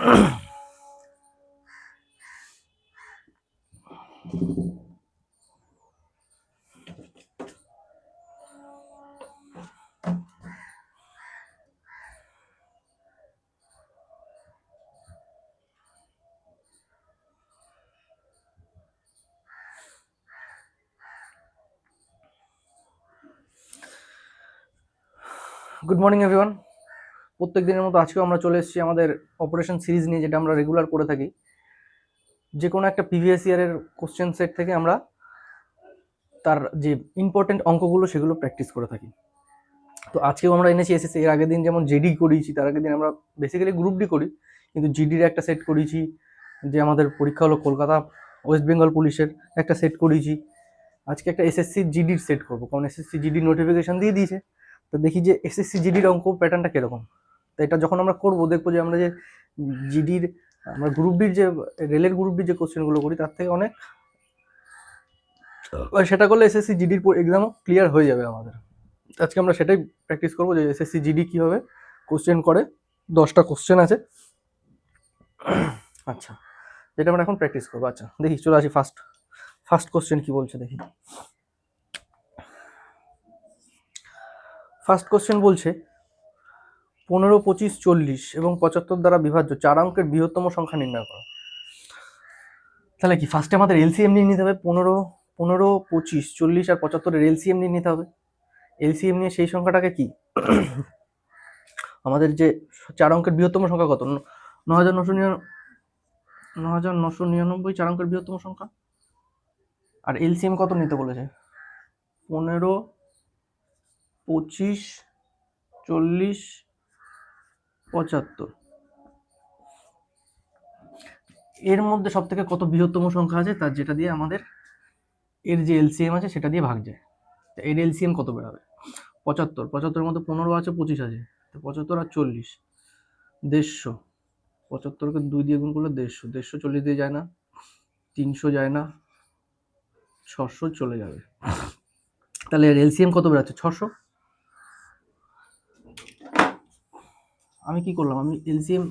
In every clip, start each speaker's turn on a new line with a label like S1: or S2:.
S1: Good morning everyone. প্রত্যেক দিনের মতো আজকেও আমরা চলে এসেছি আমাদের অপারেশন সিরিজ নিয়ে, যেটা আমরা রেগুলার করে থাকি। যে কোনো একটা প্রিভিয়াস ইয়ারের কোশ্চেন সেট থেকে আমরা তার যে ইম্পর্টেন্ট অঙ্কগুলো সেগুলো প্র্যাকটিস করে থাকি। তো আজকেও আমরা এনেছি এসএসসি। এর আগের দিন যেমন জেডি করিয়েছি, তার আগের দিন আমরা বেসিক্যালি গ্রুপ ডি করি, কিন্তু জিডির একটা সেট করিয়েছি। যে আমাদের পরীক্ষা হলো কলকাতা ওয়েস্ট বেঙ্গল পুলিশের, একটা সেট করিয়েছি। আজকে একটা এসএসসি জিডির সেট করবো, কারণ এসএসসি জিডির নোটিফিকেশন দিয়ে দিয়েছে। তো দেখি যে এসএসসি জিডির অঙ্ক প্যাটার্নটা কিরকম। তো এটা যখন আমরা করবো দেখবো যে আমরা যে জিডির, আমরা গ্রুপ ডির যে রেলের গ্রুপ ডির যে কোশ্চেনগুলো করি তার থেকে অনেক, সেটা করলে এসএসসি জিডির এক্সামও ক্লিয়ার হয়ে যাবে আমাদের। আজকে আমরা সেটাই প্র্যাকটিস করবো যে এসএসসি জিডি কীভাবে কোশ্চেন করে। 10টা কোশ্চেন আছে। আচ্ছা, যেটা আমরা এখন প্র্যাকটিস করবো। আচ্ছা দেখি, চলে আসি ফার্স্ট কোশ্চেন কি বলছে দেখি। ফার্স্ট কোশ্চেন বলছে 15, 25, 40 এবং 75 দ্বারা বিভাজ্য 4 অঙ্কের বৃহত্তম সংখ্যা নির্ণয় করো। তাহলে কি ফার্স্টে আমাদের এলসিএম নিয়ে নিতে হবে। 15, 25, 40 আর 75-এর এলসিএম নিয়ে নিতে হবে। এলসিএম নিয়ে সেই সংখ্যাটাকে কি আমাদের যে 4 অঙ্কের বৃহত্তম সংখ্যা কত, 9999, 4 অঙ্কের বৃহত্তম সংখ্যা। আর এলসিএম কত নিতে বলেছে, 15, 25, 40, 75। এর মধ্যে সব থেকে কত বৃহত্তম সংখ্যা আছে, তার যেটা দিয়ে আমাদের এর যে এলসিএম আছে সেটা দিয়ে ভাগ যায়। এর এলসিএম কত বেরোবে, 75। 75-এর মধ্যে 15 আছে, 25 আছে, তো 75 আর 40, 150। 75-কে 2 দিয়ে গুণ করলে 150, 150 40 দিয়ে যায় না, 300 যায় না, 600 চলে যাবে। তাহলে এর এলসিএম কত বেরোচ্ছে, 600। আমি কি করলাম, আমি এলসিএম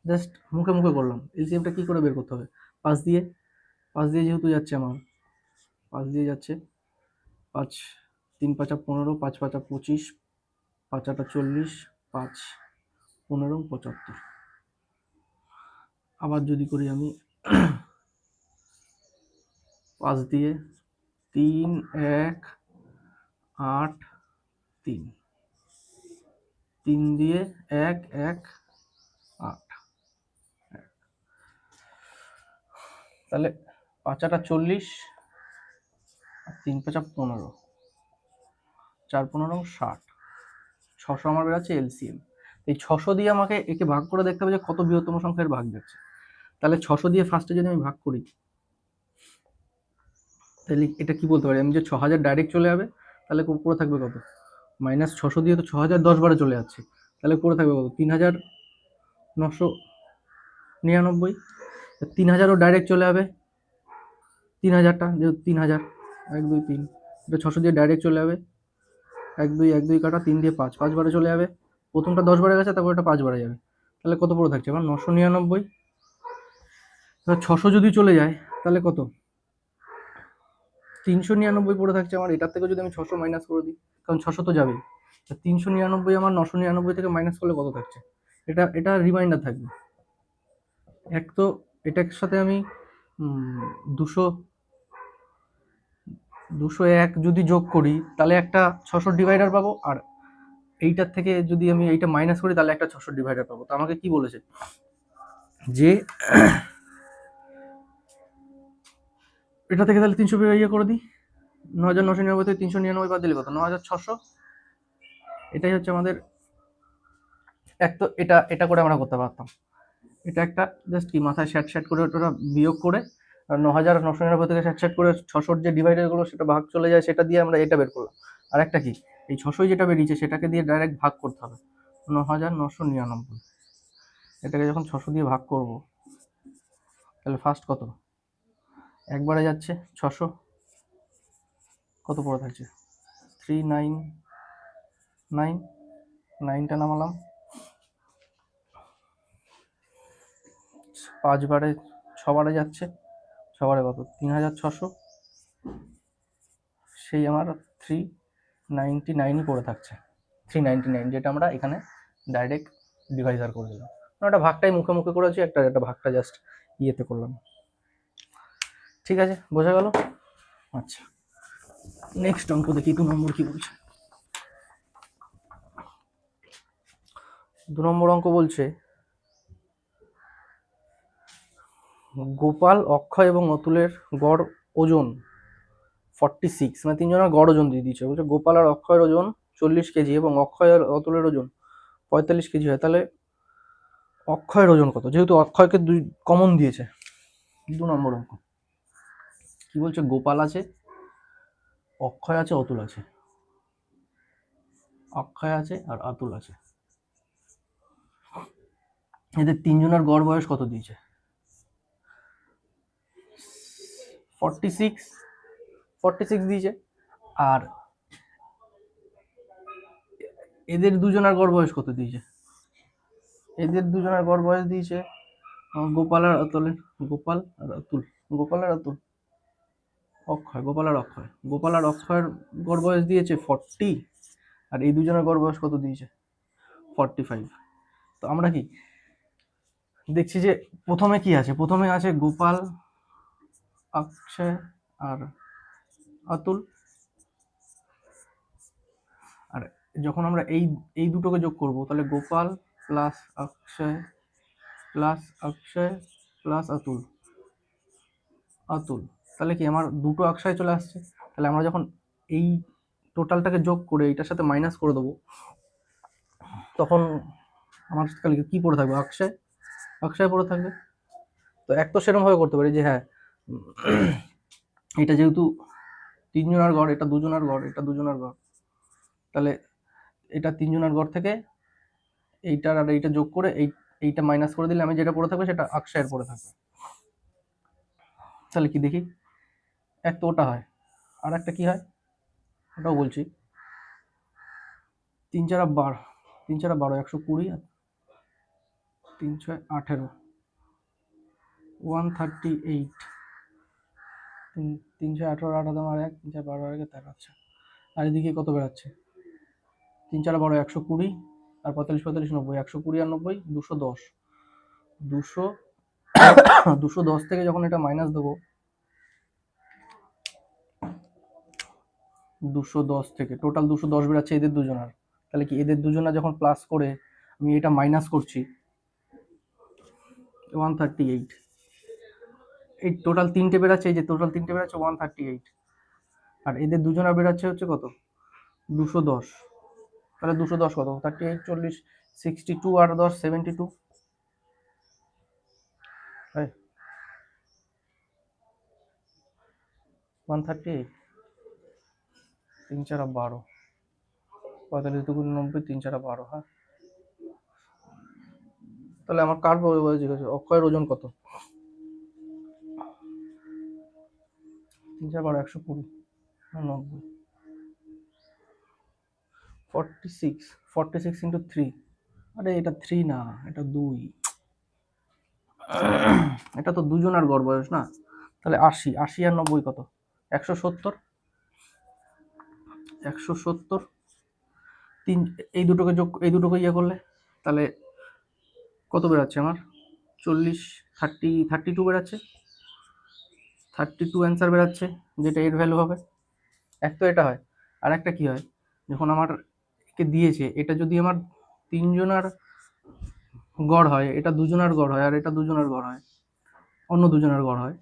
S1: জাস্ট মুখে মুখে করলাম। এলসিএমটা কি করে বের করতে হবে, 5 দিয়ে যেহেতু যাচ্ছে আমার, 5 দিয়ে যাচ্ছে, 5 3 5 15, 5 5 25, 5 8 40, 5 15 75। আবার যদি করি আমি 5 দিয়ে, 3 1 8 3, 3 দিয়ে 1 1 8, তাহলে 5 8 40 আর 3 5 15, 4 15 60, 600 আমার বেরোচ্ছে এলসিএম। এই 600 দিয়ে আমাকে একে ভাগ করে দেখতে হবে যে কত বৃহত্তম সংখ্যার ভাগ যাচ্ছে। তাহলে 600 দিয়ে ফার্স্টে যদি আমি ভাগ করি, তাহলে এটা কি বলতে পারি আমি, যে 6000 ডাইরেক্ট চলে যাবে, তাহলে পুরো থাকবে কত, মাইনাস 600 দিয়ে তো 6000 10 বারে চলে যাচ্ছে, তাহলে পুরো থাকবে কত, 3999। 3000ও ডাইরেক্ট চলে যাবে, 3000টা যেহেতু 3000, 1 2 3, এটা 600 দিয়ে ডাইরেক্ট চলে যাবে, 1 2 1 2 কাটা, 3 দিয়ে 5 5 বারে চলে যাবে। প্রথমটা 10 বারে গেছে, তারপর এটা 5 বারে যাবে, তাহলে কত পুরো থাকছে আমার 999। এবার 600 যদি চলে যায় তাহলে কত, 399 পড়ে থাকছে আমার। এটার থেকে যদি আমি 600 মাইনাস করে দিই, কারণ 600 তো যাবেই, 399 আমার 999 থেকে মাইনাস করলে কত থাকছে, এটা রিমাইন্ডার থাকবে। এক তো এটার সাথে আমি 201 যদি যোগ করি তাহলে একটা 600 ডিভাইডার পাবো, আর এইটার থেকে যদি আমি এইটা মাইনাস করি তাহলে একটা 600 ডিভাইডার পাবো। তো আমাকে কি বলেছে, যে এটা থেকে তাহলে 300 ইয়ে করে দিই, 9999 থেকে 399 বাদ দিলে কত, 9600। এটাই হচ্ছে আমাদের। এক তো এটা করে আমরা করতে পারতাম, এটা একটা জাস্ট কি মাথায় শ্যাট করে ওটা বিয়োগ করে, আর 9999 থেকে শ্যাট করে 600 যে ডিভাইডারগুলো সেটা ভাগ চলে যায়, সেটা দিয়ে আমরা এটা বের করলাম। আর একটা কি, এই 600 যেটা বেরিয়েছে সেটাকে দিয়ে ডাইরেক্ট ভাগ করতে হবে, 9999। এটাকে যখন 600 দিয়ে ভাগ করব, তাহলে ফার্স্ট কত, একবারে যাচ্ছে 600, কত পড়ে থাকছে 399, 9টা নামালাম, 5 বারে 6 বারে যাচ্ছে, 6 বারে কত 3600, সেই আমার 399ই পড়ে থাকছে, 399, যেটা আমরা এখানে ডাইরেক্ট ডিভাইজার করে দিলাম। একটা ভাগটাই মুখে মুখে করেছি, একটা ভাগটা জাস্ট ইয়েতে করলাম। ঠিক আছে, বোঝা গেল? আচ্ছা, নেক্সট অঙ্ক দেখি 2 নম্বর কি বলছে। 2 নম্বর অঙ্ক বলছে গোপাল, অক্ষয় এবং অতুলের গড় ওজন 46, মানে তিনজনের গড় ওজন দিয়ে দিচ্ছে। বলছে গোপাল আর অক্ষয়ের ওজন 40 কেজি এবং অক্ষয় আর অতুলের ওজন 45 কেজি হয়, তাহলে অক্ষয়ের ওজন কত? যেহেতু অক্ষয়কে 2 কমন দিয়েছে। 2 নম্বর অঙ্ক কি বলছে, গোপাল আছে, অক্ষয় আছে, অতুল আছে, অক্ষয় আছে আর অতুল আছে, এদের তিনজনের গড় বয়স কত দিয়েছে? 46 দিয়েছে। আর এদের দুজনের গড় বয়স কত দিয়েছে? এদের দুজনের গড় বয়স দিয়েছে গোপাল আর অতুলের, গোপাল আর অতুল, গোপাল আর অতুল, অক্ষয়, গোপাল আর অক্ষয়, গোপাল আর অক্ষয়ের গড় বয়স দিয়েছে 40, আর এই দুজনের গড় বয়স কত দিয়েছে? 45। তো আমরা কি দেখছি যে প্রথমে কি আছে? প্রথমে আছে গোপাল, অক্ষয় আর অতুল, আর যখন আমরা এই দুটোকে যোগ করব তাহলে গোপাল প্লাস অক্ষয় প্লাস অতুল, তাহলে কি আমার দুটো অক্ষয় চলে আসছে। তাহলে আমরা যখন এই টোটালটাকে যোগ করে এইটার সাথে মাইনাস করে দেবো, তখন আমার তাহলে কি পড়ে থাকবে? অক্ষয় পড়ে থাকবে। তো এক তো সেরকম ভাবে করতে পারি যে হ্যাঁ, এটা যেহেতু তিনজনের গড়, এটা দুজনের গড়, এটা দুজনের গড়, তাহলে এটা তিনজনের গড় থেকে এইটার আর এইটা যোগ করে এইটা মাইনাস করে দিলে আমি যেটা পড়ে থাকবে সেটা অক্ষয়ের পড়ে থাকবে। তাহলে কি দেখি, এক তো ওটা হয়, আর একটা কি হয় ওটাও বলছি। 3 4 12, 3 4 12, 120 আর 3 6 18, 138, 3 6 18, 8 আর 1, 3 4 12 আর 1 13। আচ্ছা, আর এদিকে কত বেরাচ্ছে? 3 4 12, 120 আর 45 45 90, 120 আর 90 210, 210 থেকে যখন এটা মাইনাস দেবো, 210 থেকে টোটাল 210 বেরাচ্ছে এদের দুজনার। তাহলে কি এদের দুজনা যখন প্লাস করে আমি এটা মাইনাস করছি 138, এই টোটাল তিনটে বেরাচ্ছে, এই যে টোটাল তিনটে বেরাচ্ছে 138, আর এদের দুজনা বেরাচ্ছে হচ্ছে কত? 210। তাহলে 210 কত? 38 40 62 আর 10 72, 138, 3 4 12, 45 2 90, 3 4 12। হ্যাঁ, তাহলে আমার কার বলে জিজ্ঞাসা, অক্ষয়ের ওজন কত? 3 4 12, 120 90, 46 ইন্টু 3, আরে এটা 3 না, এটা 2, এটা তো দুজনের গড় বয়স না। তাহলে 80 আর 90 কত? 170, 170, তিন এই দুটোকে যোগ, এই দুটোকে ইয়ে করলে তাহলে কত বেরাচ্ছে আমার? 40 32 বেরাচ্ছে, 32 অ্যান্সার বেরাচ্ছে, যেটা এর ভ্যালু হবে। এক তো এটা হয়, আর একটা কি হয়, যখন আমার কে দিয়েছে এটা যদি আমার তিনজনের গড় হয়, এটা দুজনের গড় হয়, আর এটা দুজনের গড় হয়, অন্য দুজনের গড় হয়,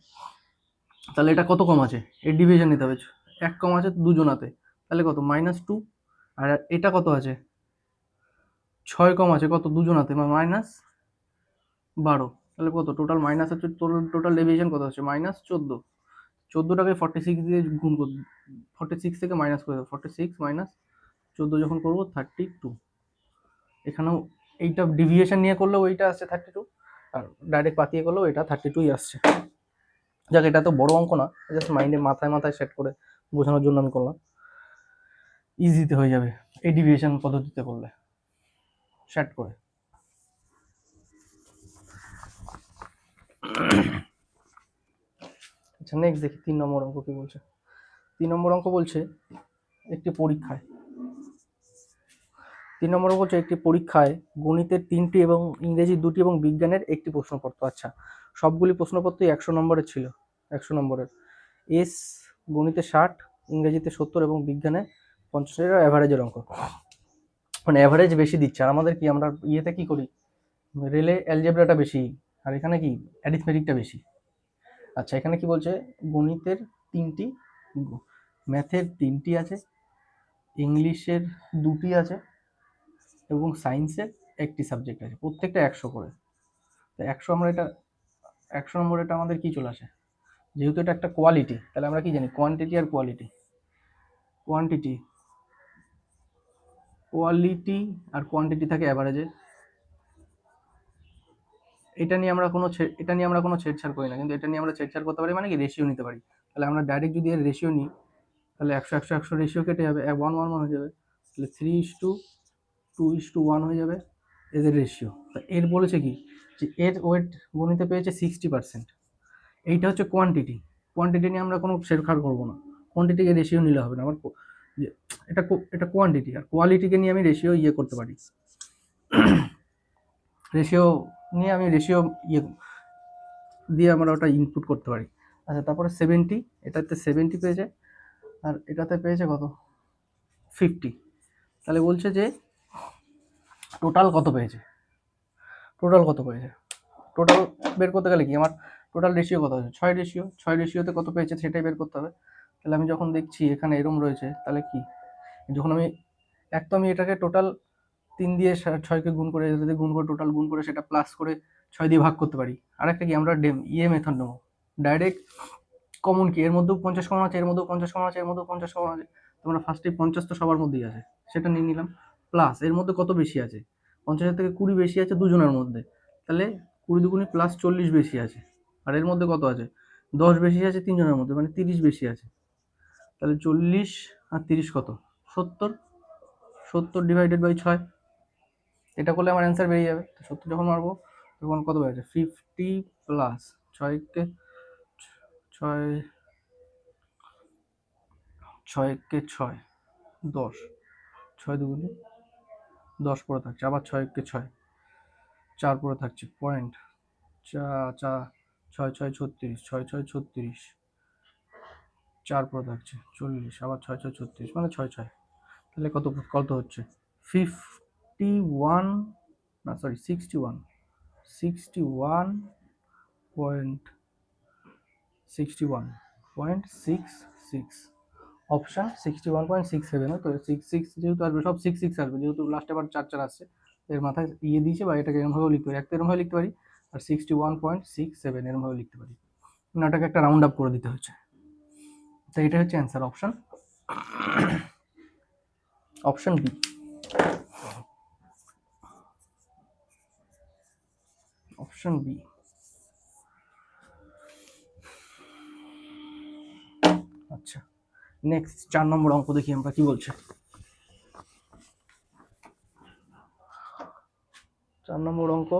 S1: তাহলে এটা কত কম আছে? এর ডিভিশন নিতে হবে, এক কম আছে দুজনাতে, তাহলে কত? -2। আর এটা কত আছে? 6 কম আছে কত? দুজনাতে, -12। তাহলে কত টোটাল মাইনাস হচ্ছে? টোটাল ডেভিয়েশন কত হচ্ছে? -14। 14টাকে 46 দিয়ে গুণ করব, 46 থেকে মাইনাস করে দেবো, 46 মাইনাস 14 যখন করবো 32। এখানেও এইটা ডিভিয়েশন নিয়ে করলেও ওইটা আসছে 32, আর ডাইরেক্ট পাতিয়ে করলেও এটা 32ই আসছে। যাক, এটা তো বড় অঙ্ক না, জাস্ট মাইন্ডে মাথায় সেট করে বোঝানোর জন্য আমি করলাম, ইজিতে হয়ে যাবে এই ডিভিয়েশন পদ্ধতিতে করলে, সেট করে। আচ্ছা নেক্সট দেখি 3 নম্বর অঙ্ক কি বলছে। 3 নম্বর অঙ্ক বলছে একটি পরীক্ষায় 3 নম্বর বলছে একটি পরীক্ষায় গণিতের 3টি এবং ইংরেজি 2টি এবং বিজ্ঞানের একটি প্রশ্নপত্র। আচ্ছা সবগুলি প্রশ্নপত্রই 100 নম্বরের ছিল, 100 নম্বরের। এস গণিতে 60, ইংরেজিতে 70 এবং বিজ্ঞানে 50 এর অ্যাভারেজের অঙ্ক, মানে অ্যাভারেজ বেশি দিচ্ছে। আর আমাদের কি, আমরা ইয়েতে কি করি, রেলে অ্যালজেব্রাটা বেশি, আর এখানে কি অ্যারিথমেটিকটা বেশি। আচ্ছা এখানে কি বলছে, গণিতের 3টি, ম্যাথের 3টি আছে, ইংলিশের 2টি আছে এবং সায়েন্সের 1টি সাবজেক্ট আছে, প্রত্যেকটা 100 করে। তো 100 আমরা এটা 100 নম্বর, এটা আমাদের কি চলে আসে, যেহেতু এটা একটা কোয়ালিটি, তাহলে আমরা কি জানি কোয়ান্টিটি আর কোয়ালিটি। কোয়ান্টিটি কোয়ালিটি আর কোয়ান্টিটি থাকে অ্যাভারেজে। এটা নিয়ে আমরা কোনো ছেড়ছাড় করি না, কিন্তু এটা নিয়ে আমরা ছেড়ছাড় করতে পারি, মানে কি রেশিও নিতে পারি। তাহলে আমরা ডাইরেক্ট যদি এর রেশিও নিই, তাহলে 100 রেশিও কেটে যাবে, 1 হয়ে যাবে, তাহলে 3:2:1 হয়ে যাবে এদের রেশিও। এর বলেছে কি, যে এর ওয়েট গণিতে পেয়েছে 60%। এইটা হচ্ছে কোয়ান্টিটি। কোয়ান্টিটি নিয়ে আমরা কোনো ছেড়খাড় করবো না, কোয়ান্টিটিকে রেশিও নিলে হবে না আমার। যে এটা কোয়ান্টিটি, আর কোয়ালিটিকে নিয়ে আমি রেশিও করতে পারি, রেশিও নিয়ে আমি রেশিও দিয়ে আমরা ওটা ইনপুট করতে পারি। আচ্ছা তারপরে 70, এটাতে 70 পেয়েছে, আর এটাতে পেয়েছে কত, 50। তাহলে বলছে যে টোটাল কত পেয়েছে, টোটাল বের করতে গেলে কি আমার টোটাল রেশিও কত আছে, 6 রেশিওতে কত পেয়েছে সেটাই বের করতে হবে। তাহলে আমি যখন দেখছি এখানে এরম রয়েছে, তাহলে কি, যখন আমি তো আমি এটাকে টোটাল 3 দিয়ে 6কে গুণ করে, যদি গুণ করে টোটাল গুণ করে সেটা প্লাস করে 6 দিয়ে ভাগ করতে পারি। আর একটা কি, আমরা মেথড নেবো, ডাইরেক্ট কমন কি, এর মধ্যেও 50 কমন আছে, এর মধ্যেও 50 কমন আছে, এর মধ্যেও 50 কমন আছে, তোমরা ফার্স্টে 50 তো সবার মধ্যেই আছে, সেটা নিয়ে নিলাম। প্লাস এর মধ্যে কত বেশি আছে, 50 থেকে 20 বেশি আছে দুজনের মধ্যে, তাহলে 20 দুগুণে প্লাস 40 বেশি আছে। আর এর মধ্যে কত আছে, 10 বেশি আছে তিনজনের মধ্যে, মানে 30 বেশি আছে। তাহলে 40 আর 30 কত, 70 ডিভাইডেড বাই 6। এটা করলে আমার অ্যান্সার বেরিয়ে যাবে। 70 যখন মারবো তখন কত বেড়েছে, 50 প্লাস 6কে 6 6 10, 6 দুগুণে 10 পরে থাকছে, আবার 6 4 পরে থাকছে পয়েন্ট, 6 6 36, 6 6 36, 4 পরে থাকছে 40, আবার 6 6 36, মানে 6 তাহলে কত কত হচ্ছে 51, না সরি 61.66, অপশন 61.67। তো 66 যেহেতু আসবে, সব 66 আসবে, যেহেতু লাস্টে আবার 4 আসছে, এর মাথায় দিয়েছে, বা এটাকে এরমভাবেও লিখতে পারি, একটা এরমভাবে লিখতে পারি, আর 61.67 এরমভাবে লিখতে পারি, মানে ওটাকে একটা রাউন্ড আপ করে দিতে হচ্ছে। তো এটা হচ্ছে answer, option B. Option B. আচ্ছা নেক্সট 4 নম্বর অঙ্ক দেখি আমরা কি বলছে। 4 নম্বর অঙ্ক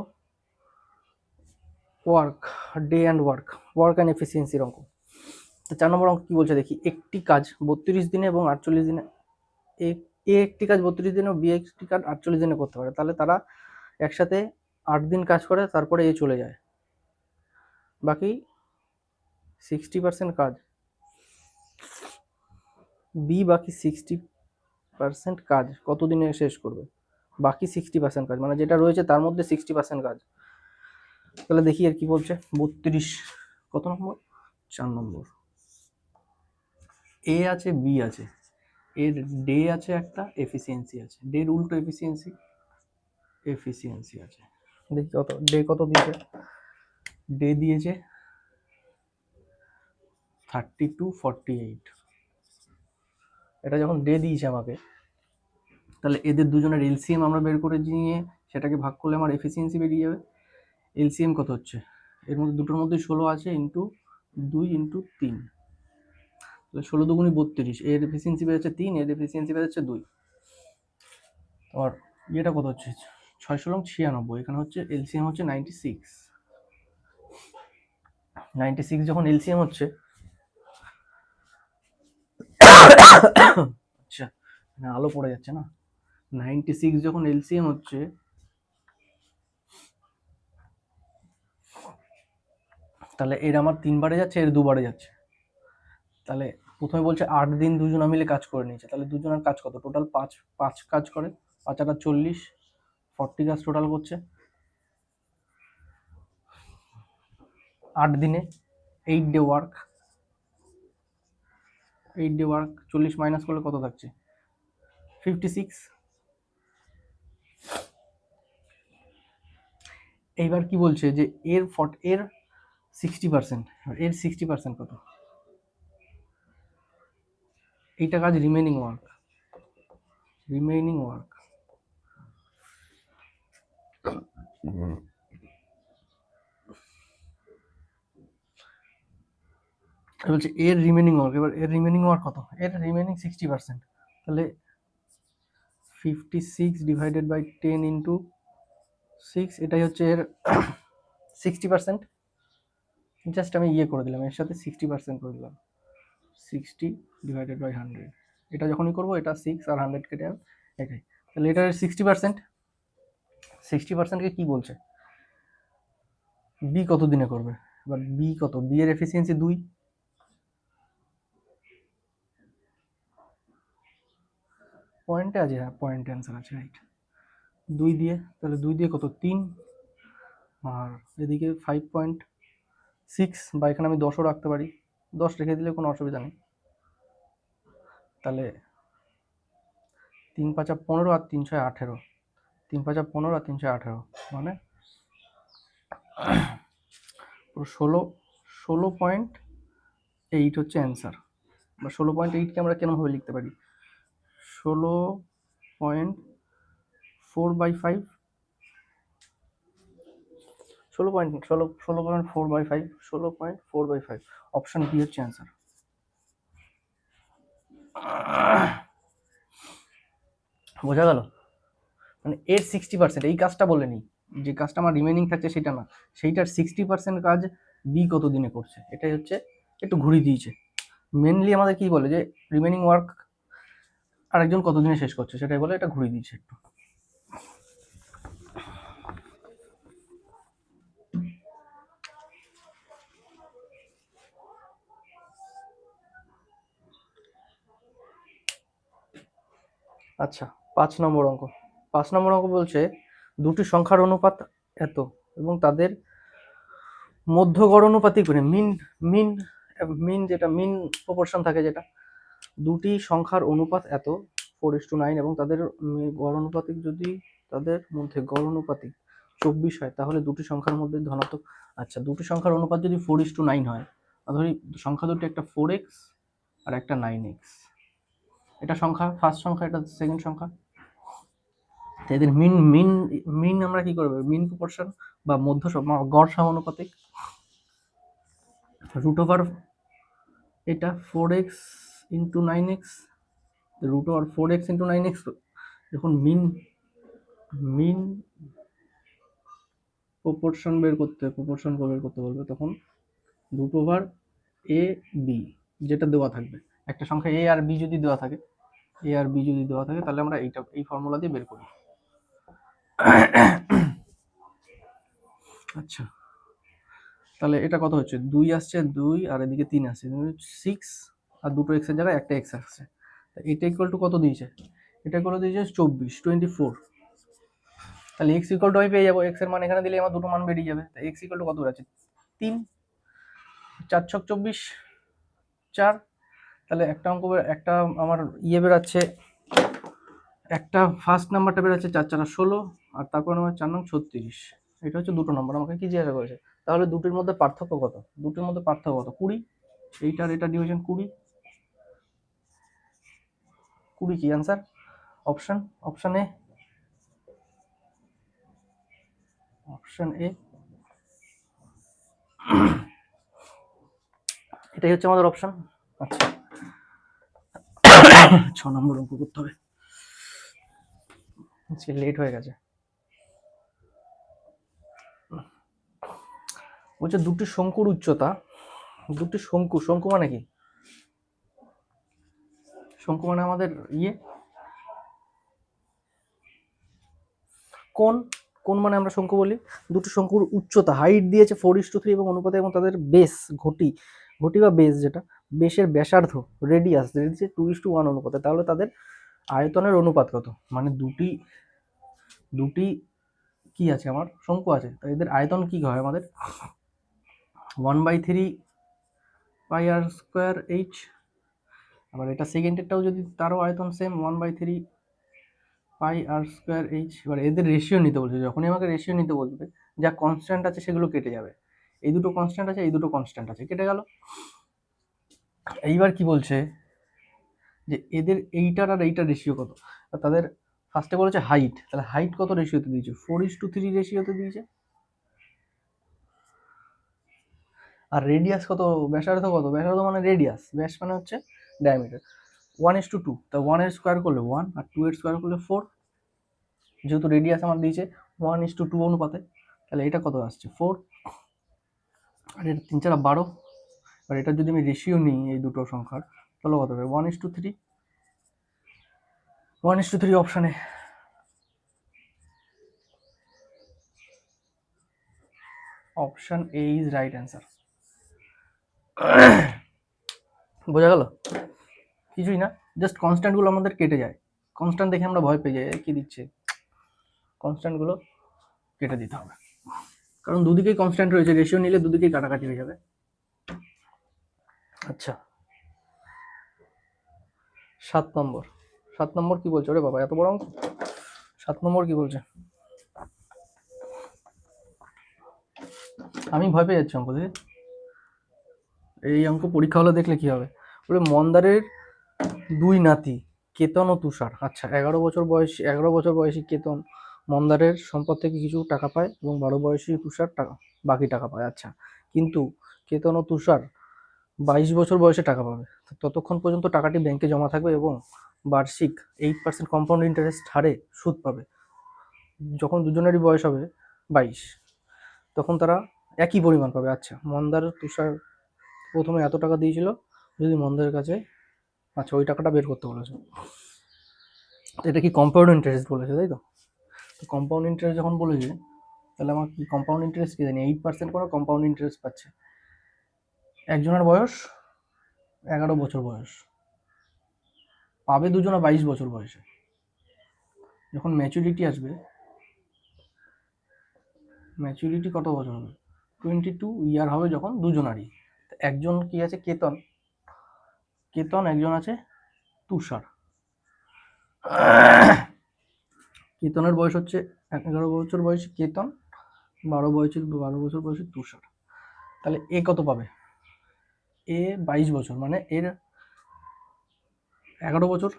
S1: ওয়ার্ক অ্যান্ড এফিসিয়েন্সির অঙ্ক। তো 4 নম্বর অঙ্ক কি বলছে দেখি, একটি কাজ 32 দিনে এবং 48 দিনে, একটি কাজ 32 দিনে ও বি একটি কাজ 48 দিনে করতে পারে, তাহলে তারা একসাথে 8 দিন কাজ করে, তারপরে চলে যায়, বাকি 60% কাজ, বি বাকি 60% কাজ কত দিনে শেষ করবে, বাকি 60% কাজ, মানে যেটা রয়েছে তার মধ্যে 60% কাজ। তাহলে দেখি আর কি বলছে, 32 কত নম্বর, 4 নম্বর। এ আছে, বি আছে, এর ডে আছে একটা, এফিসিয়েন্সি আছে, ডের উল্টো এফিসিয়েন্সি আছে। দেখি কত ডে, কত দিয়েছে, ডে দিয়েছে 32:48। এটা যখন ডে দিয়েছে আমাকে, তাহলে এদের দুজনের এলসিএম আমরা বের করে নিয়ে সেটাকে ভাগ করলে আমার এফিসিয়েন্সি বেরিয়ে যাবে। এলসিএম কত হচ্ছে, এর মধ্যে দুটোর মধ্যে 16 আছে, ইন্টু 2 ইন্টু 3, তাহলে 16 দুগুণি 32, এর এফিসিয়েন্সি বেরোচ্ছে 3, এর এফিসিয়েন্সি বেরোচ্ছে 2। আর এটা কত হচ্ছে, 6 96, এখানে হচ্ছে এলসিএম হচ্ছে 96। 96 যখন এলসিএম হচ্ছে, আচ্ছা না আলো পড়ে যাচ্ছে না, 96 যখন এলসিএম হচ্ছে তাহলে এর আমার 3 বারে যাচ্ছে, এর 2 বারে যাচ্ছে। তাহলে প্রথমে বলছে 8 দিন দুজনা মিলে কাজ করে নিয়েছে, তাহলে দুজনের কাজ কত? টোটাল 5 কাজ করে, 5 আর 40, 40 কাজ টোটাল করছে 8 দিনে। 8 day work, 8 day work 40 minus করলে কত থাকছে? 56। এইবার কি বলছে যে এর 60%, এর 60% কত? এইটা কাজ রিমেইনিং ওয়ার্ক, বলছে এর রিমেইনিং ওয়ার্ক। এবার এর রিমেইনিং ওয়ার্ক কত? এর রিমেইনিং 60%, তাহলে 56 ডিভাইডেড বাই 10 ইন্টু 6, এটাই হচ্ছে এর 60%। জাস্ট আমি করে দিলাম, এর সাথে 60% করে দিলাম, 60 ডিভাইডেড বাই 100। এটা যখনই করবো এটা 6 আর 100 কেটে যাবে, এটাই। তাহলে এটার 60%, 60%কে কি বলছে? বি কত দিনে করবে? এবার বি কত? বি এর এফিসিয়েন্সি 2, পয়েন্টে আছে, হ্যাঁ পয়েন্টে অ্যান্সার আছে, রাইট। 2 দিয়ে, তাহলে 2 দিয়ে কত? 3, আর এদিকে 5.6, বা এখানে আমি 10ও রাখতে পারি, 10 রেখে দিলে কোনো অসুবিধা নেই। তাহলে 3 5 15 আর 3 6 18, 3 5 15 আর 3 6 18, মানে 16.8 হচ্ছে অ্যান্সার। বা 16.8কে আমরা কেমনভাবে লিখতে পারি? 16.4/5, 16.4/5, অপশন বি হচ্ছে অ্যান্সার। বোঝা গেল? মানে এর 60%, এই কাজটা বলেনি, যে কাজটা আমার রিমেইনিং থাকছে সেটা না, সেইটার 60% কাজ বি কত দিনে করছে, এটাই হচ্ছে একটু ঘুরিয়ে দিয়েছে। মেনলি আমাদের কি বলে যে রিমেইনিং ওয়ার্ক আরেকজন কত দিনে শেষ করছে, সেটাই বলে, এটা ঘুরিয়ে দিয়েছে একটু। আচ্ছা 5 নম্বর অঙ্ক। 5 নম্বর অঙ্ক বলছে দুটি সংখ্যার অনুপাত এত এবং তাদের মধ্য গড় অনুপাতিক করে মিন মিন মিন যেটা মিন প্রপোর্শন থাকে, যেটা দুটি সংখ্যার অনুপাত এত 4:9 এবং তাদের গড় অনুপাতিক, যদি তাদের মধ্যে গড় অনুপাতিক 24 হয় তাহলে দুটি সংখ্যার মধ্যে ধনাত্মক। আচ্ছা দুটি সংখ্যার অনুপাত যদি 4:9 হয়, ধরি সংখ্যা দুটি একটা 4x আর একটা 9x, এটা সংখ্যা ফার্স্ট সংখ্যা, এটা সেকেন্ড সংখ্যা। এদের মিন মিন মিন আমরা কি করব? মিন প্রপোর্শন বা মধ্য গড় সমানুপাতিক, রুট ওভার এটা 4x into 9x, root over 4x into 9x। যখন মিন মিন প্রপোর্শন বের করতে বলবে, তখন রুট ওভার এ বি যেটা দেওয়া থাকবে, একটা সংখ্যা এ আর বি যদি দেওয়া থাকে, তাহলে আমরা এই ফর্মুলা দিয়ে বের করি। আচ্ছা তাহলে এটা কত হচ্ছে? 2 আসছে, 2 আর এদিকে 3 আসছে, 6 আর দুটো x এর জায়গায় একটা x আসছে। এটা ইকুয়াল টু কত দিয়েছে? এটা করে দিয়েছে 24। তাহলে x ইকুয়াল টু আমি পেয়ে যাবো, x এর মান এখানে দিলে আমার দুটো মান বেরিয়ে যাবে। তাই x ইকুয়াল টু কত আছে? 3, 4 ছক 24, 4। তাহলে একটা অঙ্ক, একটা আমার বেরাচ্ছে, একটা ফার্স্ট নাম্বারটা বেরাচ্ছে 4 4 16, আর তারপর আমার 4 নং 36। এটা হচ্ছে দুটো নম্বর। আমাকে কি জিজ্ঞাসা করেছে? তাহলে দুটির মধ্যে পার্থক্য কত? 20, এইটার এটা ডিভিশন 20 কি অ্যান্সার? অপশন এ, এটাই হচ্ছে আমাদের অপশন। আচ্ছা 6 নম্বর অঙ্ক করতে হবে, আজকে লেট হয়ে গেছে। বলছে দুটি শঙ্কুর উচ্চতা দুটি শঙ্কু, শঙ্কু মানে কি? শঙ্কু মানে আমাদের কোন, কোন মানে আমরা শঙ্কু বলি। দুটো শঙ্কুর উচ্চতা, হাইট দিয়েছে 4:3 এবং অনুপাতে, এবং তাদের বেস, ঘটি, ঘটি বা বেস, যেটা বেসের ব্যাসার্ধ, রেডিয়াস দিয়েছে 2:1 অনুপাতে। তাহলে তাদের আয়তনের অনুপাত কত? মানে দুটি দুটি কি আছে, আমার শঙ্কু আছে, তাই এদের আয়তন কি হয় আমাদের? 1/3 পাই আর স্কোয়ার এইচ। আবার এটা সেকেন্ডেরটাও যদি তারও আয়তন সেম 1/3 পাই আর স্কোয়ার এইচ। এবার এদের রেশিও নিতে বলছে, যখনই আমাকে রেশিও নিতে বলবে, যা কনস্ট্যান্ট আছে সেগুলো কেটে যাবে। এই দুটো কনস্ট্যান্ট আছে, এই দুটো কনস্ট্যান্ট আছে, কেটে গেল। এইবার কি বলছে যে এদের এইটার আর এইটার রেশিও কত? তাদের ফার্স্টে বলেছে হাইট, তাহলে হাইট কত রেশিওতে দিয়েছে? 4:3 রেশিওতে দিয়েছে। আর রেডিয়াস কত, ব্যাসার্ধ কত? ব্যাসার্ধ মানে রেডিয়াস, ব্যাস মানে হচ্ছে ডায়ামিটার। 1:2, তা 1 এর স্কোয়ার করলে 1 আর 2 এর স্কোয়ার করলে 4। যেহেতু রেডিয়াস আমার দিয়েছে 1:2 অনুপাতে, তাহলে এটা কত আসছে? 4। আর এটা 3 4 12। আর এটা যদি আমি রেশিও নিই এই দুটো সংখ্যার, তাহলে কত হবে? 1:3। 1:3 অপশানে। Option A is right answer. বোঝা গেল? কিছুই না, জাস্ট কনস্ট্যান্টগুলো আমাদের কেটে যায়। কনস্ট্যান্ট দেখে আমরা ভয় পেয়ে যাই, কি দিচ্ছে, কনস্ট্যান্টগুলো কেটে দিতে হবে, কারণ দুদিকেই কনস্ট্যান্ট রয়েছে, রেশিও নিলে দুদিকেই কাটাকাটি হয়ে যাবে। আচ্ছা, 7 নম্বর। 7 নম্বর কি বলছে? ওরে বাবা, এত বড় অঙ্ক! 7 নম্বর কি বলছে? আমি ভয় পেয়ে যাচ্ছি অঙ্ক দেখে। এই অঙ্ক পরীক্ষা হলে দেখলে কি হবে? বলে মন্দারের 2 নাতি কেতন ও তুষার। আচ্ছা, 11 বছর বয়সী কেতন মন্দারের সম্পদ থেকে কিছু টাকা পায় এবং 12 বয়সী তুষার বাকি টাকা পায়। আচ্ছা, কিন্তু কেতন ও তুষার 22 বছর বয়সে টাকা পাবে। ততক্ষণ পর্যন্ত টাকাটি ব্যাংকে জমা থাকবে এবং বার্ষিক 8% কম্পাউন্ড ইন্টারেস্ট হারে সুদ পাবে। যখন দুজনেরই বয়স হবে 22, তখন তারা একই পরিমাণ পাবে। আচ্ছা, মন্দার তুষার প্রথমে এত টাকা দিয়েছিল, যদি মন্দারের কাছে, আচ্ছা ওই টাকাটা বের করতে বলেছে। এটা কি কম্পাউন্ড ইন্টারেস্ট বলেছে, তাই তো? কম্পাউন্ড ইন্টারেস্ট যখন বলেছে, তাহলে আমার কি কম্পাউন্ড ইন্টারেস্ট কি জানি? 8% করে কম্পাউন্ড ইন্টারেস্ট পাচ্ছে। একজনের বয়স 11 বছর বয়স, পাবে দুজনে 22 বছর বয়সে। যখন ম্যাচুরিটি আসবে, ম্যাচুরিটি কত বছর হবে? 22 ইয়ার হবে যখন দুজনারই। একজন কি আছে? কেতন, একজন আছে তুষার। কেতনের বয়স হচ্ছে 11 বছর বয়সী কেতন, 12 বছর বয়সী তুষার। তাহলে এ কত পাবে? এ 22 বছর, মানে এর 11 বছর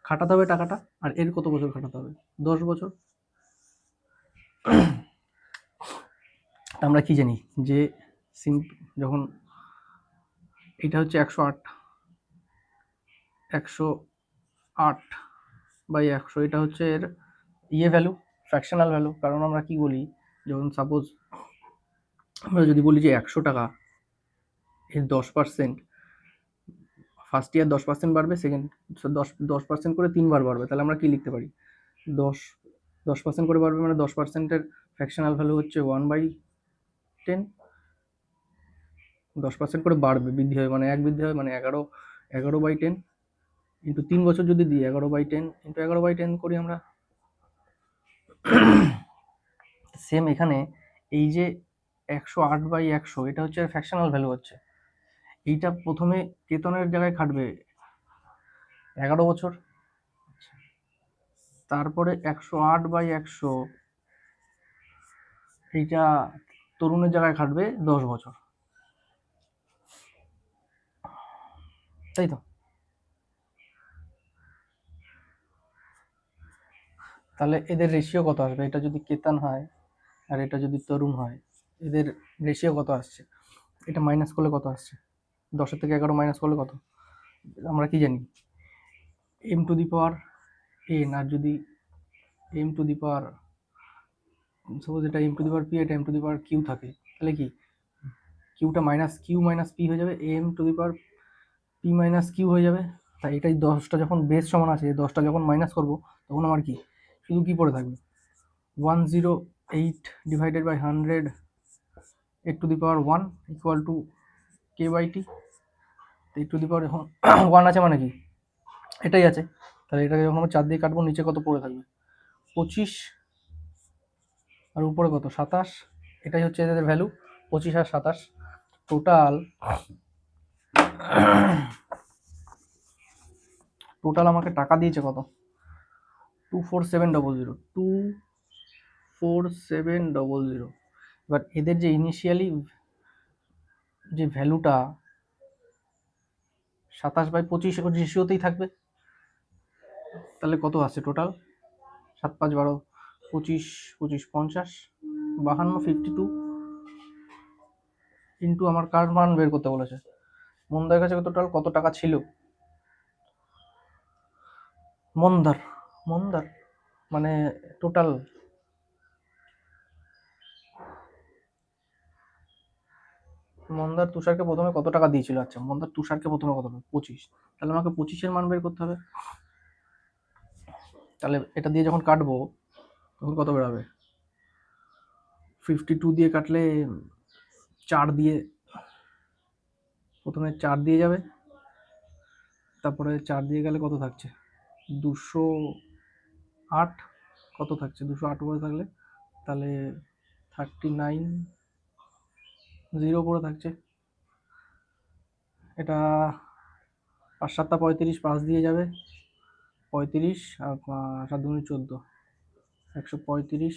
S1: খাটাতে হবে টাকাটা, আর এর কত বছর খাটাতে হবে? 10 বছর। আমরা কি জানি যে যখন এটা হচ্ছে 108/100, এটা হচ্ছে এর ভ্যালু, ফ্র্যাকশনাল ভ্যালু। কারণ আমরা কি বলি, যখন সাপোজ আমরা যদি বলি যে 100 টাকা, এর 10%, ফার্স্ট ইয়ার 10% বাড়বে, সেকেন্ড 10% করে 3 বার বাড়বে, তাহলে আমরা কি লিখতে পারি? 10% করে বাড়বে, মানে 10%-এর ফ্র্যাকশনাল ভ্যালু হচ্ছে 1/10। 10% করে বাড়বে, বৃদ্ধি হয়, মানে 1 বৃদ্ধি হয়, মানে 11/10 ইন্টু 3 বছর যদি দিই, 11/10 ইন্টু 11/10 করি আমরা। সেম এখানে এই যে 108/100, এটা হচ্ছে ফ্র্যাকশনাল ভ্যালু হচ্ছে। এইটা প্রথমে কেতনের জায়গায় খাটবে 11 বছর, তারপরে 108/100 এইটা তরুণের জায়গায় খাটবে 10 বছর, তাই তো? তাহলে এদের রেশিও কত আসবে? এটা যদি কেতন হয় আর এটা যদি তরুণ হয়, এদের রেশিও কত আসছে? এটা মাইনাস করলে কত আসছে? 10 থেকে 11 মাইনাস করলে কত? আমরা কি জানি? m⁴n, আর যদি m⁴ সাপোজ এটা m⁴p, এটা m⁴q থাকে, তাহলে কি q কিউটা মাইনাস কিউ মাইনাস পি হয়ে যাবে, m to the power p minus q হয়ে যাবে। তাই এটাই 10টা যখন বেস সমান আছে, 10টা যখন মাইনাস করবো তখন আমার কি শুধু কি পড়ে থাকবে 108 divided by 100 8 to the power 1 equal to k by t. 8 to the power এখন 1 আছে মানে কি এটাই আছে, তাহলে এটাকে যখন আমরা 4 দিয়ে কাটবো নিচে কত পড়ে থাকবে 25 আর উপরে কত 27। এটাই হচ্ছে এদের ভ্যালু 25 আর 27। টোটাল আমাকে টাকা দিয়েছে কত 24700 24700। এবার এদের যে ইনিশিয়ালি যে ভ্যালুটা 27/25 রেশিওতেই থাকবে, তাহলে কত আসছে টোটাল 7 5 12 25 25 50 52 52 ইন্টু আমার কার মান বের করতে বলেছে মন্দার কাছে টোটাল কত টাকা ছিল। মন্দার মানে টোটাল মন্দার তুষারকে প্রথমে কত টাকা দিয়েছিল। আচ্ছা মন্দার তুষারকে প্রথমে কত 25, তাহলে আমাকে 25-এর মান বের করতে হবে। তাহলে এটা দিয়ে যখন কাটবো তখন কত বেরোবে 52 দিয়ে কাটলে 4 দিয়ে প্রথমে 4 দিয়ে যাবে, তারপরে 4 দিয়ে গেলে কত থাকছে 208 কত থাকছে 208 করে থাকলে তাহলে 39 0 করে থাকছে। এটা 5 7 35 5 দিয়ে যাবে 35 আর 7 2 14 135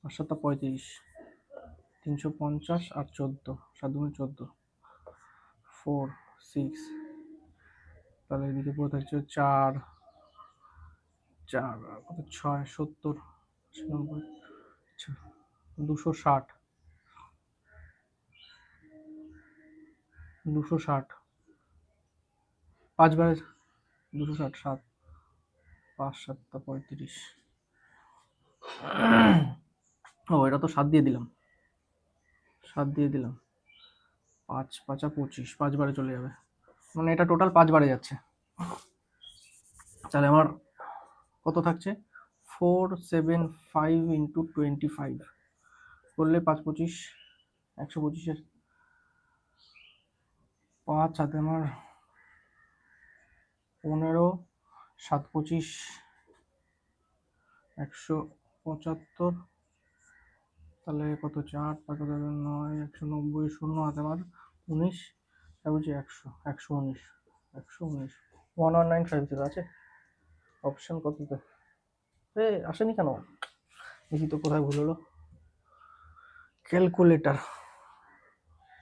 S1: 5 7 35 350 আর 14 7 2 14 4 6, তাহলে এদিকে পড়ে থাকছে 4 4 কত 6 70 90 260 5 বারে 260 7 5 7 35। ও এটা তো 7 দিয়ে দিলাম 5 5 25 5 বারে চলে যাবে, মানে এটা টোটাল 5 বারে যাচ্ছে। তাহলে আমার কত থাকছে 475 ইন্টু 25 করলে 5 25 125-এর 5 হাতে আমার 15 7 25 175, তাহলে কত 4 5 9 190 শূন্য হাতে আমার 19 বলছি 100 119 11950 আছে। অপশন কততে আসেনি কেন দেখি তো কোথায় ভুল হলো। Calculator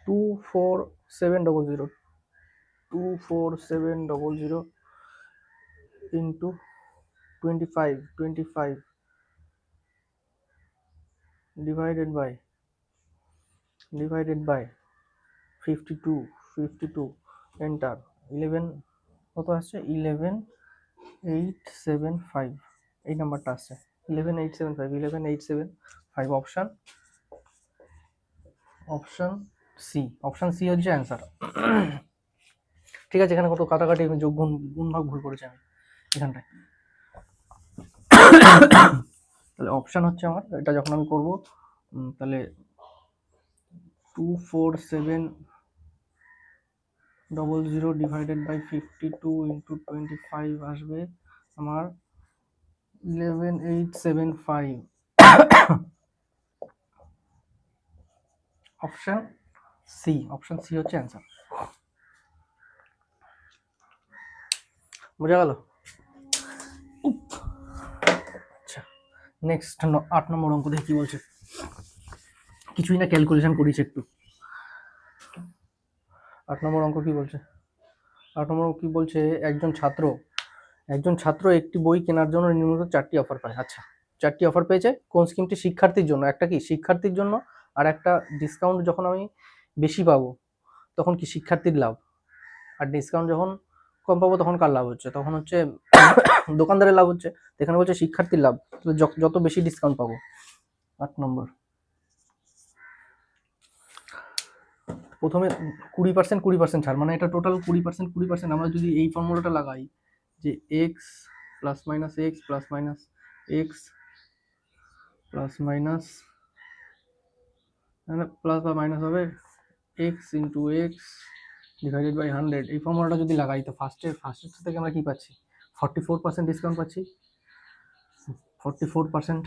S1: 24700 into 25 divided by 52 enter 11 কত আসছে 11875 এই নাম্বারটা আসছে 11875 অপশন সি হচ্ছে অ্যান্সার। ঠিক আছে, এখানে কত কাটাকাটি যোগ গুণ ভাগ ভুল করেছি আমি এখানটায়। তাহলে অপশন হচ্ছে আমার এটা যখন আমি করব তাহলে 24700 ডিভাইডেড বাই 52 ইন্টু 25 আসবে আমার 11875। অপশন সি হচ্ছে অ্যান্সার। বোঝা গেল? আচ্ছা নেক্সট 8 নম্বর অঙ্ক দেখি কি বলছে। কিছুই না ক্যালকুলেশন করিস একটু। 8 নম্বর অঙ্ক কি বলছে? 8 নম্বর কি বলছে একজন ছাত্র একটি বই কেনার জন্য নিম্নলিখিত 4টি অফার পায়। আচ্ছা 4টি অফার পেয়েছে কোন স্কিমটি? শিক্ষার্থীর জন্য একটা কি শিক্ষার্থীর জন্য, আর একটা ডিসকাউন্ট যখন আমি বেশি পাবো তখন কি শিক্ষার্থীর লাভ, আর ডিসকাউন্ট যখন কম পাবো তখন কার লাভ হচ্ছে? তখন হচ্ছে দোকানদারের লাভ হচ্ছে। এখানে বলছে শিক্ষার্থীর লাভ, যত বেশি ডিসকাউন্ট পাবো। 8 নম্বর প্রথমে 20% ছাড়, মানে এটা টোটাল 20%, আমরা যদি এই ফর্মুলাটা লাগাই যে X plus minus X plus minus X plus minus plus বা মাইনাস হবে X into X divided by 100, এই ফর্মুলাটা যদি লাগাই তো ফার্স্টের থেকে আমরা কি পাচ্ছি 44% ডিসকাউন্ট পাচ্ছি, 44%।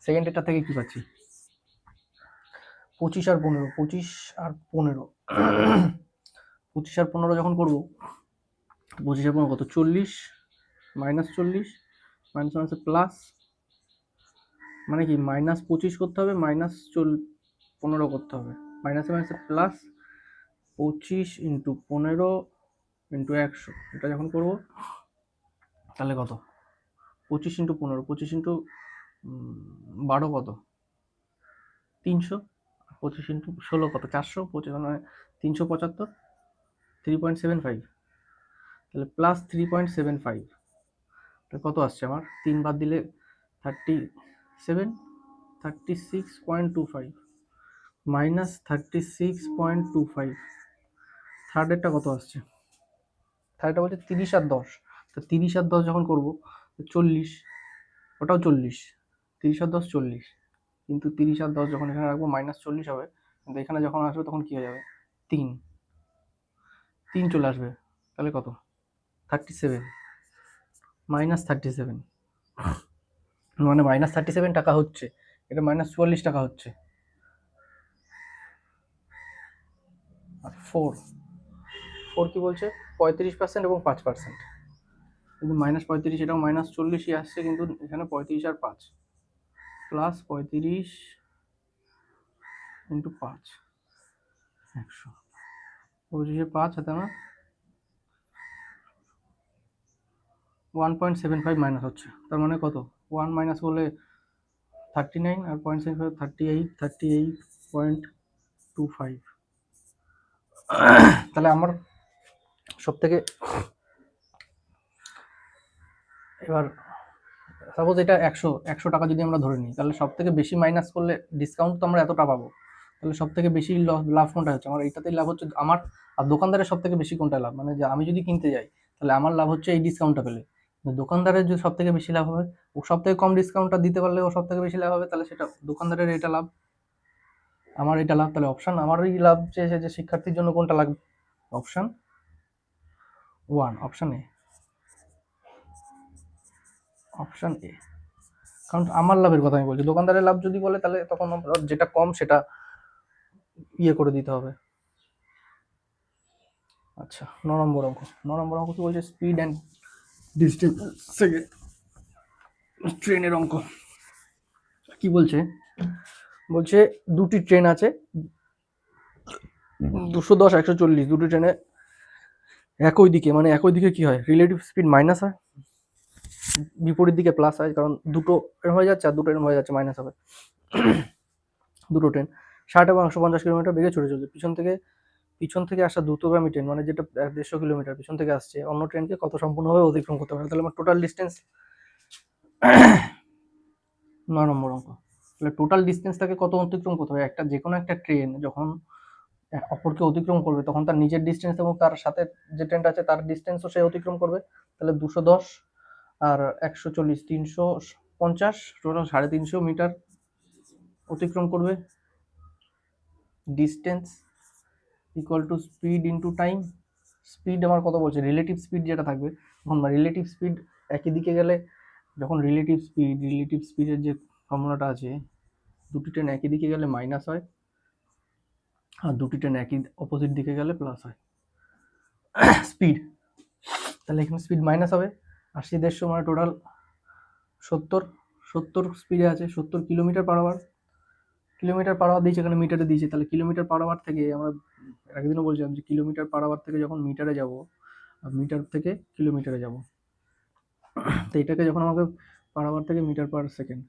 S1: সেকেন্ডেরটা থেকে কি পাচ্ছি 25 আর 15, 25 আর 15 25 আর 15 যখন করবো 25 আর 15 কত 40, মাইনাস 40 মাইনাস মাইনাসে প্লাস, মানে কি মাইনাস 25 করতে হবে মাইনাস 15 করতে হবে, মাইনাসে মাইনাসে প্লাস 25 ইন্টু 15 ইন্টু 100, এটা যখন করবো তাহলে কত 25 ইন্টু 15, 25 ইন্টু 12 কত 300, 25 ইন্টু 16 কত 400, 25 মানে 375, 3.75, তাহলে প্লাস 3.75, কত আসছে আমার 3 বাদ দিলে 37, 36.25 মাইনাস 36.25, থার্ডেরটা কত আসছে, থার্ডটা বলছে 30 আর 10, তো 30 আর 10 যখন করবো 40, ওটাও 40, 30 আর 10 40, কিন্তু 30 আর 10 যখন এখানে রাখবো মাইনাস 40 হবে, কিন্তু এখানে যখন আসবে তখন কি হয়ে যাবে 3 চলে আসবে, তাহলে কত 37 মাইনাস 37, মানে মাইনাস 37 টাকা হচ্ছে, এটা মাইনাস 44 টাকা হচ্ছে। আর 4 কি বলছে 35% এবং 5%, কিন্তু মাইনাস 35 এটাও মাইনাস 40ই আসছে, কিন্তু এখানে 35 আর 5 প্লাস 35 ইন্টু 5 100, 25 5 হাতে আমার 1.75 মাইনাস হচ্ছে, তার মানে কত 1 মাইনাস করলে 39 আর 0.75 38.25, তাহলে আমার সব থেকে এবার সাপোজ এটা 100 টাকা যদি আমরা ধরে নিই, তাহলে সব থেকে বেশি মাইনাস করলে ডিসকাউন্ট তো আমরা এতটা পাবো, তাহলে সব থেকে বেশি লাভ কোনটা হচ্ছে আমার, এইটাতেই লাভ হচ্ছে আমার, আর দোকানদারের সব থেকে বেশি কোনটা লাভ, মানে যে আমি যদি কিনতে যাই তাহলে আমার লাভ হচ্ছে এই ডিসকাউন্টটা পেলে, দোকানদারের যে সব থেকে বেশি লাভ হবে, ও সব থেকে কম ডিসকাউন্টটা দিতে পারলে ও সব থেকে বেশি লাভ হবে, তাহলে সেটা দোকানদারের এটা লাভ, আমার এটা লাভ, তাহলে অপশন আমারই লাভ চেয়েছে যে শিক্ষার্থীর জন্য কোনটা লাগবে, option 1, option A, option A, কারণ আমার লাভের কথা আমি বলছি, দোকানদারের লাভ যদি বলে তাহলে তখন যেটা কম সেটা ইয়ে করে দিতে হবে। আচ্ছা 9 নম্বর অঙ্ক কি বলছে, স্পিড অ্যান্ড ডিস্টেন্স সেকেন্ড, ট্রেনের অঙ্ক কি বলছে, বলছে দুটি ট্রেন আছে 210 140, দুটি ট্রেনে একই দিকে, মানে একই দিকে কি হয় রিলেটিভ স্পিড মাইনাস হয়, বিপরীত দিকে প্লাস হয়, কারণ দুটো এরকম হয়ে যাচ্ছে আর দুটো এরকম হয়ে যাচ্ছে মাইনাস হবে। দুটো ট্রেন 60 এবং 150 কিলোমিটার বেগে ছুটে চলছে, পিছন থেকে আসা দ্রুতগামী ট্রেন, মানে যেটা 150 কিলোমিটার পিছন থেকে আসছে, অন্য ট্রেনকে কত সম্পূর্ণভাবে অতিক্রম করতে পারে, তাহলে আমার টোটাল ডিস্টেন্স 9 নম্বর অঙ্ক, তাহলে টোটাল ডিস্টেন্সটাকে কত অতিক্রম করতে হবে, একটা যে কোনো একটা ট্রেন যখন অপরকে অতিক্রম করবে তখন তার নিজের ডিস্টেন্স এবং তার সাথে যে ট্রেনটা আছে তার ডিস্টেন্সও সে অতিক্রম করবে, তাহলে 210 আর 140 350, টোটাল 350 মিটার অতিক্রম করবে, distance equal to speed into time, speed আমার কত বলছে রিলেটিভ স্পিড যেটা থাকবে, তখন রিলেটিভ স্পিড একই দিকে গেলে, যখন রিলেটিভ স্পিডের যে ফর্মুলাটা আছে, দুটি ট্রেন একই দিকে গেলে মাইনাস হয় আর দুটি ট্রেন একই অপোজিট দিকে গেলে প্লাস হয় স্পিড, তাহলে এখানে স্পিড মাইনাস হবে 80 150 মানে টোটাল 70 স্পিডে আছে 70 কিলোমিটার পার আওয়ার দিয়েছে, এখানে মিটারে দিয়েছে, তাহলে কিলোমিটার পার আওয়ার থেকে আমরা একদিনও বলছিলাম যে কিলোমিটার পার আওয়ার থেকে যখন মিটারে যাব আর মিটার থেকে কিলোমিটারে যাব, তো এটাকে যখন আমাকে পার আওয়ার থেকে মিটার পার সেকেন্ড,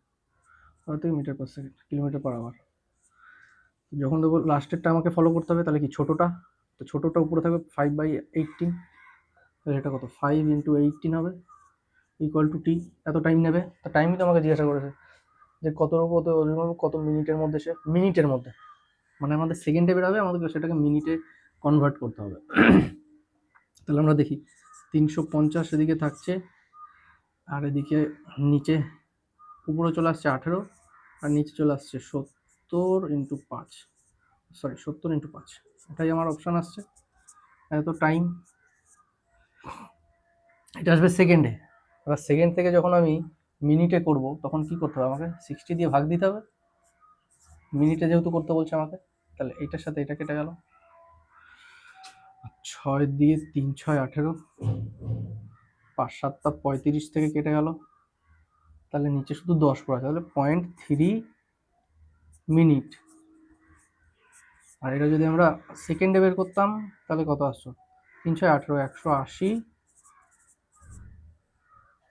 S1: থেকে metre per second, kilometre per hour, যখন দেখবো লাস্টেরটা আমাকে ফলো করতে হবে, তাহলে কি ছোটোটা, তো ছোটোটা উপরে থাকবে 5/18, তাহলে এটা কত 5 ইন্টু 18 হবে ইকুয়াল টু টি, এত টাইম নেবে, তো টাইমই তো আমাকে জিজ্ঞাসা করেছে যে কত মিনিটের মধ্যে, সে মিনিটের মধ্যে মানে আমাদের সেকেন্ডে বেরোবে, আমাদেরকে সেটাকে মিনিটে কনভার্ট করতে হবে। তাহলে আমরা দেখি 350 এদিকে থাকছে, আর এদিকে নিচে উপরে চলে আসছে 18, আর নিচে চলে আসছে 70 × 5, সরি 70 × 5, এটাই আমার অপশান আসছে। এত টাইম, এটা আসবে সেকেন্ডে। এবার সেকেন্ড থেকে যখন আমি মিনিটে করব তখন কি করতে হবে, আমাকে 60 দিয়ে ভাগ দিতে হবে, মিনিটে যেহেতু করতে বলছে আমাকে। তাহলে এইটার সাথে এটা কেটে গেল, 6 দিয়ে 3 6 18, 5 7 35 থেকে কেটে গেল, তাহলে নিচে শুধু 10 পড়ে আছে, তাহলে 0.3 মিনিট। আর এটা যদি আমরা সেকেন্ডে বের করতাম তাহলে কত আসতো, 3 6 18, 180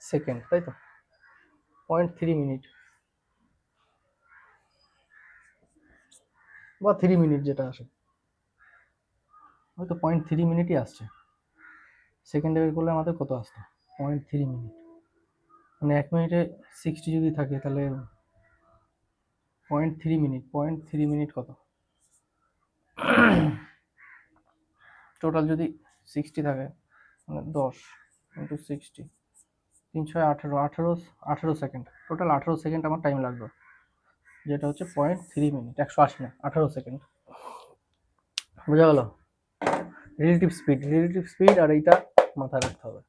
S1: সেকেন্ড, তাই তো, 0.3 মিনিট বা 3 মিনিট যেটা আসে, হয়তো 0.3 মিনিটই আসছে। সেকেন্ডে বের করলে আমাদের কত আসতো, 0.3 মিনিট। মানে 1 মিনিটে 60 যদি থাকে তাহলে 0.3 মিনিট, 0.3 মিনিট কত, টোটাল যদি 60 থাকে মানে 10 × 60, 3 6 18, 18 সেকেন্ড, টোটাল 18 সেকেন্ড আমার টাইম লাগবে, যেটা হচ্ছে 0.3 মিনিট, 180 না 18 সেকেন্ড। বোঝা গেল? রিলেটিভ স্পিড আর এইটা মাথায় রাখতে হবে।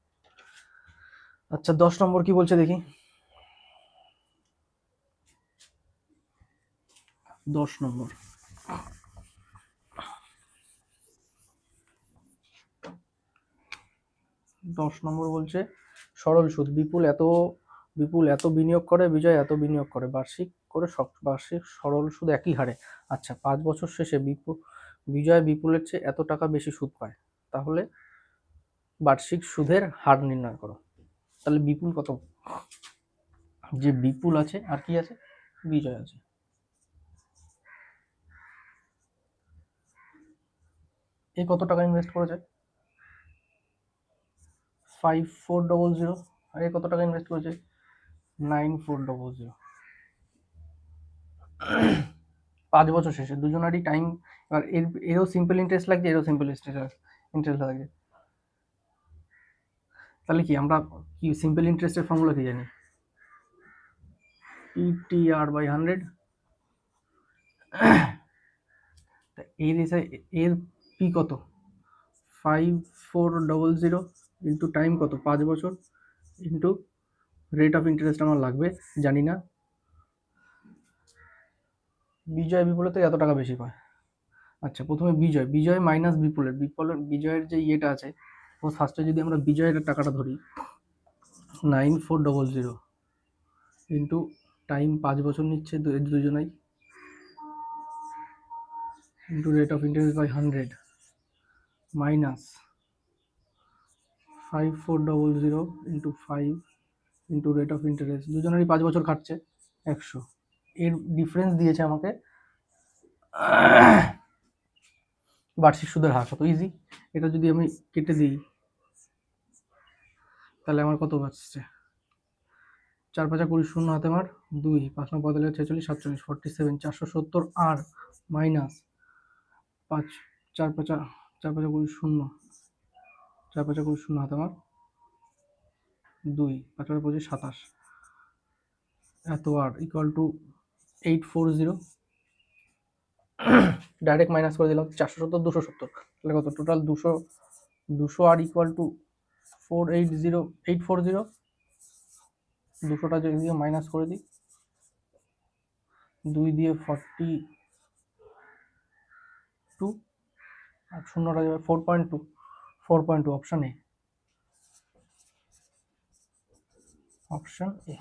S1: আচ্ছা 10 নম্বর কি বলছে দেখি। 10 নম্বর, বলছে সরল সুদ, বিপুল এত বিনিয়োগ করে, বিজয় এত বিনিয়োগ করে, বার্ষিক সরল সুদ একই হারে। আচ্ছা 5 বছর শেষে বিজয় বিপুলের চেয়ে এত টাকা বেশি সুদ পায়, তাহলে বার্ষিক সুদের হার নির্ণয় করো। তাহলে বিপুল কত, যে বিপুল আছে আর কি আছে, বিজয় আছে। এ কত টাকা ইনভেস্ট করেছে, 5400, আর এ কত টাকা ইনভেস্ট করেছে, 9400। 5 বছর শেষে দুজনেরই টাইম, এবার এরও সিম্পল ইন্টারেস্ট লাগছে, এরও সিম্পল ইন্টারেস্ট লাগছে। তাহলে কি আমরা কি সিম্পল ইন্টারেস্টের ফর্মুলা কি জানি, PTR/100। এর পি কত, 5400 ইন্টু টাইম কত, 5 বছর, ইন্টু রেট অফ ইন্টারেস্ট আমার লাগবে জানি না। বিজয় বিপুলের থেকে এত টাকা বেশি পায়। আচ্ছা প্রথমে বিজয় মাইনাস বিজয়ের যে ইয়েটা আছে, ফার্স্টে যদি আমরা বিজয়ের টাকাটা ধরি, 9400 ইন্টু টাইম 5 বছর নিচ্ছে দুজনাই, into rate of interest minus 5400 into 5 into rate of interest, দুজনেরই 5 বছর খাটছে 100। এর ডিফারেন্স দিয়েছে আমাকে বার্ষিক সুদের হার কত, ইজি। এটা যদি আমি কেটে দিই তাহলে আমার কত বাঁচছে, 4 5 20, শূন্য হাতে আমার 2, 5 9 45 46 47 47, 470, আর মাইনাস 5 4 5 20, শূন্য 4 5 20, শূন্য হাতে আমার 2, 5 5 25 27, এত আর ইকুয়াল টু 840। ডাইরেক্ট মাইনাস করে দিলাম, 470 270, তাহলে কত টোটাল 200 আর ইকুয়াল টু 840। 200টা যদি মাইনাস করে দিই, 2 দিয়ে 42, আর শূন্যটা যাবে 4.2 অপশান এ, অপশান এ।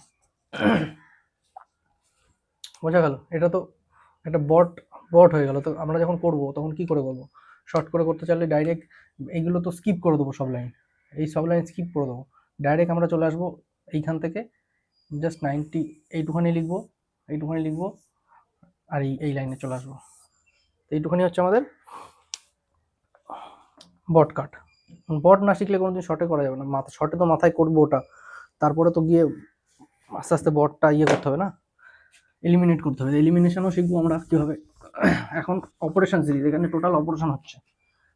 S1: বোঝা গেল? এটা তো একটা বট হয়ে গেল। তো আমরা যখন করব তখন কি করে করব, শর্ট করে করতে চাইলে ডাইরেক্ট এইগুলো তো স্কিপ করে দেবো, সব লাইন, এই সব লাইন স্কিপ করে দেবো, ডাইরেক্ট আমরা চলে আসবো এইখান থেকে, জাস্ট 90 এইটুখানি লিখবো, আর এই লাইনে চলে আসবো। এইটুখানি হচ্ছে আমাদের বট কাট। বট না শিখলে কোনোদিন শর্টে করা যাবে না, শর্টে তো মাথায় করবো ওটা, তারপরে তো গিয়ে আস্তে আস্তে বটটা করতে হবে না, এলিমিনেট করতে হবে। এলিমিনেশনও শিখবো আমরা কীভাবে এখন অপারেশন সিরিজ, এখানে টোটাল অপারেশন হচ্ছে,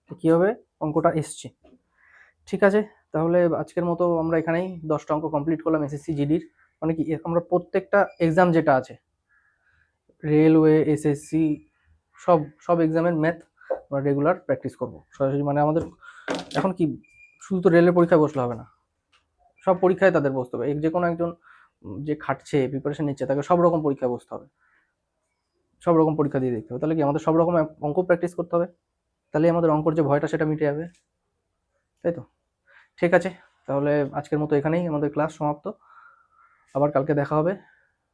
S1: তো কীভাবে অঙ্কটা এসছে। ঠিক আছে, তাহলে আজকের মতো আমরা এখানেই 10টা অঙ্ক কমপ্লিট করলাম এসএসসি জিডির। মানে কি আমরা প্রত্যেকটা এক্সাম যেটা আছে, রেলওয়ে, এসএসসি, সব সব এক্সামের ম্যাথ আমরা রেগুলার প্র্যাকটিস করব সরাসরি। মানে আমাদের এখন কি শুধু তো রেলের পরীক্ষায় বসলে হবে না, সব পরীক্ষায় তাদের বসতে হবে। যে কোনো একজন যে খাটছে, প্রিপারেশন নিচ্ছে, তাকে সব রকম পরীক্ষায় বসতে হবে, সব রকম পরীক্ষা দিয়ে দেখতে হবে। তাহলে কি আমাদের সব রকম অঙ্ক প্র্যাকটিস করতে হবে, তাহলে আমাদের অঙ্কর যে ভয়টা সেটা মিটে যাবে, তাই তো? ঠিক আছে, তাহলে আজকের মতো এখানেই আমাদের ক্লাস সমাপ্ত। আবার কালকে দেখা হবে।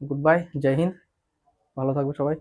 S1: গুড বাই, জয় হিন্দ, ভালো থাকবে সবাই।